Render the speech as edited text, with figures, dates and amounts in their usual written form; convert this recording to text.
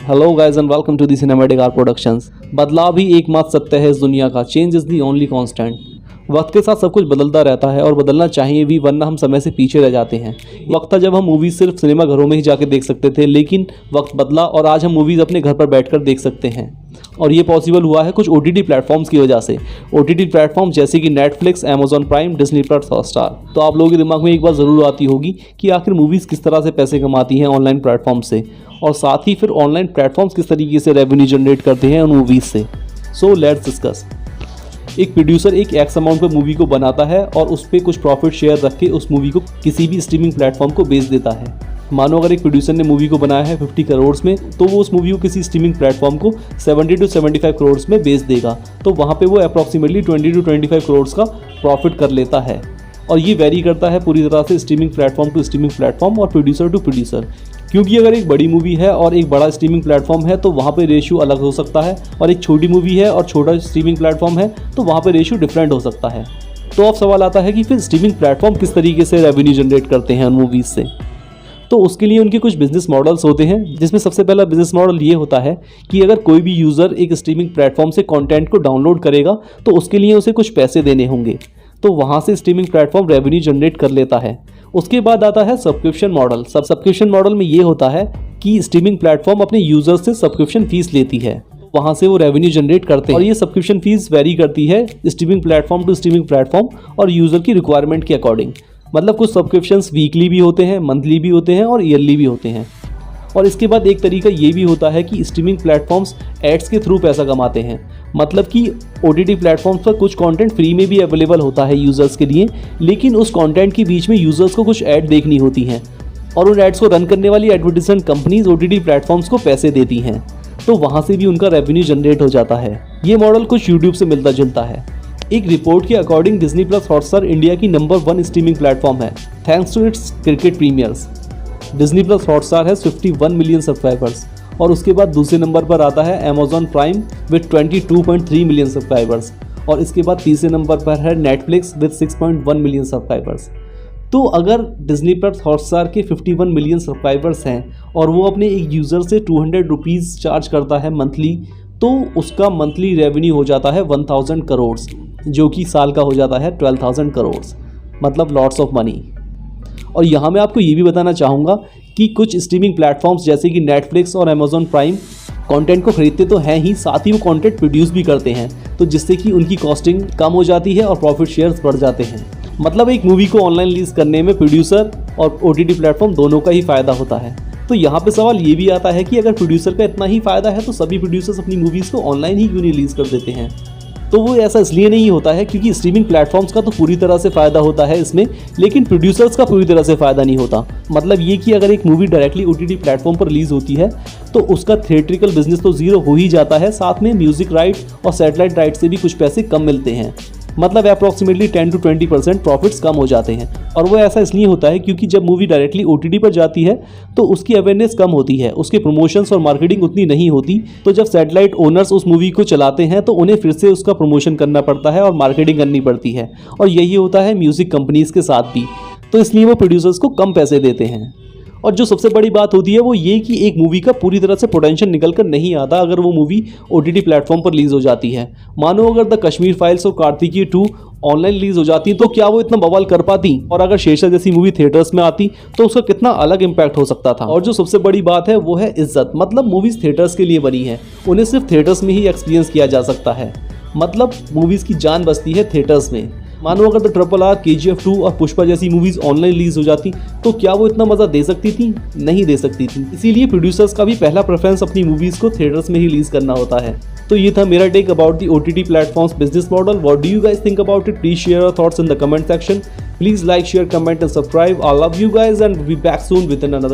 Hello guys and welcome to the cinematic art productions. बदलाव ही एकमात्र सत्य है इस दुनिया का। Change is the only constant. वक्त के साथ सब कुछ बदलता रहता है और बदलना चाहिए भी, वरना हम समय से पीछे रह जाते हैं। वक्त था जब हम मूवीज़ सिर्फ सिनेमा घरों में ही जाके देख सकते थे, लेकिन वक्त बदला और आज हम मूवीज़ अपने घर पर बैठकर देख सकते हैं। और ये पॉसिबल हुआ है कुछ OTT प्लेटफॉर्म्स की वजह से। OTT प्लेटफॉर्म जैसे कि Netflix, Amazon prime, Disney plus, Hotstar. तो आप लोगों के दिमाग में एक बात ज़रूर आती होगी कि आखिर मूवीज़ किस तरह से पैसे कमाती हैं ऑनलाइन प्लेटफॉर्म से, और साथ ही फिर ऑनलाइन प्लेटफॉर्म्स किस तरीके से रेवेन्यू जनरेट करते हैं उन मूवीज़ से। So let's discuss. एक प्रोड्यूसर एक एक्स अमाउंट पर मूवी को बनाता है और उस पर कुछ प्रॉफिट शेयर रख के उस मूवी को किसी भी स्ट्रीमिंग प्लेटफॉर्म को बेच देता है। मानो अगर एक प्रोड्यूसर ने मूवी को बनाया है 50 करोड़ में, तो वो उस मूवी को किसी स्ट्रीमिंग प्लेटफॉर्म को 70 to 75 करोड़ में बेच देगा। तो वहाँ पे वो अप्रॉक्सीमेटली 20 to 25 करोड़ का प्रॉफिट कर लेता है। और ये वेरी करता है पूरी तरह से streaming platform to streaming platform और प्रोड्यूसर टू प्रोड्यूसर। क्योंकि अगर एक बड़ी मूवी है और एक बड़ा स्ट्रीमिंग प्लेटफॉर्म है तो वहाँ पे रेशियो अलग हो सकता है, और एक छोटी मूवी है और छोटा स्ट्रीमिंग प्लेटफॉर्म है तो वहाँ पे रेशियो डिफरेंट हो सकता है। तो अब सवाल आता है कि फिर स्ट्रीमिंग प्लेटफॉर्म किस तरीके से रेवेन्यू जनरेट करते हैं उन मूवीज़ से। तो उसके लिए उनके कुछ बिजनेस मॉडल्स होते हैं, जिसमें सबसे पहला बिजनेस मॉडल ये होता है कि अगर कोई भी यूज़र एक स्ट्रीमिंग प्लेटफॉर्म से कंटेंट को डाउनलोड करेगा तो उसके लिए उसे कुछ पैसे देने होंगे। तो वहाँ से स्ट्रीमिंग प्लेटफॉर्म रेवेन्यू जनरेट कर लेता है। उसके बाद आता है सब्सक्रिप्शन मॉडल। सब्सक्रिप्शन मॉडल में ये होता है कि स्ट्रीमिंग प्लेटफॉर्म अपने यूज़र से सब्सक्रिप्शन फीस लेती है, वहाँ से वो रेवेन्यू जनरेट करते हैं। और ये सब्सक्रिप्शन फीस वेरी करती है streaming platform to streaming platform और यूज़र की रिक्वायरमेंट के अकॉर्डिंग। मतलब कुछ सब्सक्रिप्शंस वीकली भी होते हैं, मंथली भी होते हैं और ईयरली भी होते हैं। और इसके बाद एक तरीका ये भी होता है कि स्ट्रीमिंग प्लेटफॉर्म्स एड्स के थ्रू पैसा कमाते हैं। मतलब कि OTT प्लेटफॉर्म्स पर कुछ कंटेंट फ्री में भी अवेलेबल होता है यूज़र्स के लिए, लेकिन उस कंटेंट के बीच में यूज़र्स को कुछ ऐड देखनी होती हैं, और उन एड्स को रन करने वाली एडवर्टाइजमेंट कंपनीज OTT प्लेटफॉर्म्स को पैसे देती हैं। तो वहाँ से भी उनका रेवेन्यू जनरेट हो जाता है। ये मॉडल कुछ यूट्यूब से मिलता जुलता है। एक रिपोर्ट के according Disney plus Hotstar India की नंबर 1 स्ट्रीमिंग प्लेटफॉर्म है, thanks to its cricket premieres. Disney plus Hotstar है 51 मिलियन सब्सक्राइबर्स। और उसके बाद दूसरे नंबर पर आता है Amazon prime with 22.3 million subscribers. और इसके बाद तीसरे नंबर पर है नेटफ्लिक्स विद 6.1 मिलियन सब्सक्राइबर्स। तो अगर डिज्नी प्लस हॉटस्टार के 51 मिलियन सब्सक्राइबर्स हैं और वो अपने एक यूज़र से 200 रुपीज़ चार्ज करता है मंथली, तो उसका मंथली रेवेन्यू हो जाता है 1000 करोड़, जो कि साल का हो जाता है 12,000 करोड़। मतलब लॉट्स ऑफ मनी। और यहाँ मैं आपको ये भी बताना चाहूँगा कि कुछ स्ट्रीमिंग प्लेटफॉर्म्स जैसे कि नेटफ्लिक्स और अमेजॉन प्राइम कंटेंट को खरीदते तो हैं ही, साथ ही वो कंटेंट प्रोड्यूस भी करते हैं, तो जिससे कि उनकी कॉस्टिंग कम हो जाती है और प्रॉफिट शेयर्स बढ़ जाते हैं। मतलब एक मूवी को ऑनलाइन रिलीज करने में प्रोड्यूसर और OTT प्लेटफॉर्म दोनों का ही फ़ायदा होता है। तो यहाँ पे सवाल ये भी आता है कि अगर प्रोड्यूसर का इतना ही फ़ायदा है तो सभी प्रोड्यूसर्स अपनी मूवीज़ को ऑनलाइन ही क्यों नहीं रिलीज़ कर देते हैं। तो वो ऐसा इसलिए नहीं होता है क्योंकि स्ट्रीमिंग प्लेटफॉर्म्स का तो पूरी तरह से फ़ायदा होता है इसमें, लेकिन प्रोड्यूसर्स का पूरी तरह से फ़ायदा नहीं होता। मतलब ये कि अगर एक मूवी डायरेक्टली OTT प्लेटफॉर्म पर रिलीज़ होती है तो उसका थिएट्रिकल बिजनेस तो ज़ीरो हो ही जाता है, साथ में म्यूज़िक राइट और सैटेलाइट राइट से भी कुछ पैसे कम मिलते हैं। मतलब अप्रॉक्सीमेटली 10 to 20% प्रॉफिट्स कम हो जाते हैं। और वो ऐसा इसलिए होता है क्योंकि जब मूवी डायरेक्टली OTT पर जाती है तो उसकी अवेयरनेस कम होती है, उसके प्रमोशंस और मार्केटिंग उतनी नहीं होती। तो जब सैटेलाइट ओनर्स उस मूवी को चलाते हैं तो उन्हें फिर से उसका प्रमोशन करना पड़ता है और मार्केटिंग करनी पड़ती है। और यही होता है म्यूज़िक कंपनीज़ के साथ भी। तो इसलिए वो प्रोड्यूसर्स को कम पैसे देते हैं। और जो सबसे बड़ी बात होती है वो ये कि एक मूवी का पूरी तरह से पोटेंशियल निकल कर नहीं आता अगर वो मूवी OTT प्लेटफॉर्म पर रिलीज़ हो जाती है। मानो अगर द कश्मीर फाइल्स और कार्तिकी 2 ऑनलाइन रिलीज़ हो जाती तो क्या वो इतना बवाल कर पाती, और अगर शेरशाह जैसी मूवी थिएटर्स में आती तो उसका कितना अलग इम्पैक्ट हो सकता था। और जो सबसे बड़ी बात है वो है इज्जत। मतलब मूवीज़ थिएटर्स के लिए बनी है, उन्हें सिर्फ थिएटर्स में ही एक्सपीरियंस किया जा सकता है। मतलब मूवीज़ की जान बसती है थिएटर्स में। मानो अगर द RRR, KGF 2 और पुष्पा जैसी मूवीज़ ऑनलाइन रिलीज़ हो जाती तो क्या वो इतना मज़ा दे सकती थी? नहीं दे सकती थी। इसीलिए प्रोड्यूसर्स का भी पहला प्रेफरेंस अपनी मूवीज़ को थिएटर्स में ही रिलीज़ करना होता है। तो ये था मेरा take about the OTT platforms business model. What do you guys think about it? Please share your thoughts in the comment section. Please like, share, comment and subscribe. I love you guys and we'll be back soon with another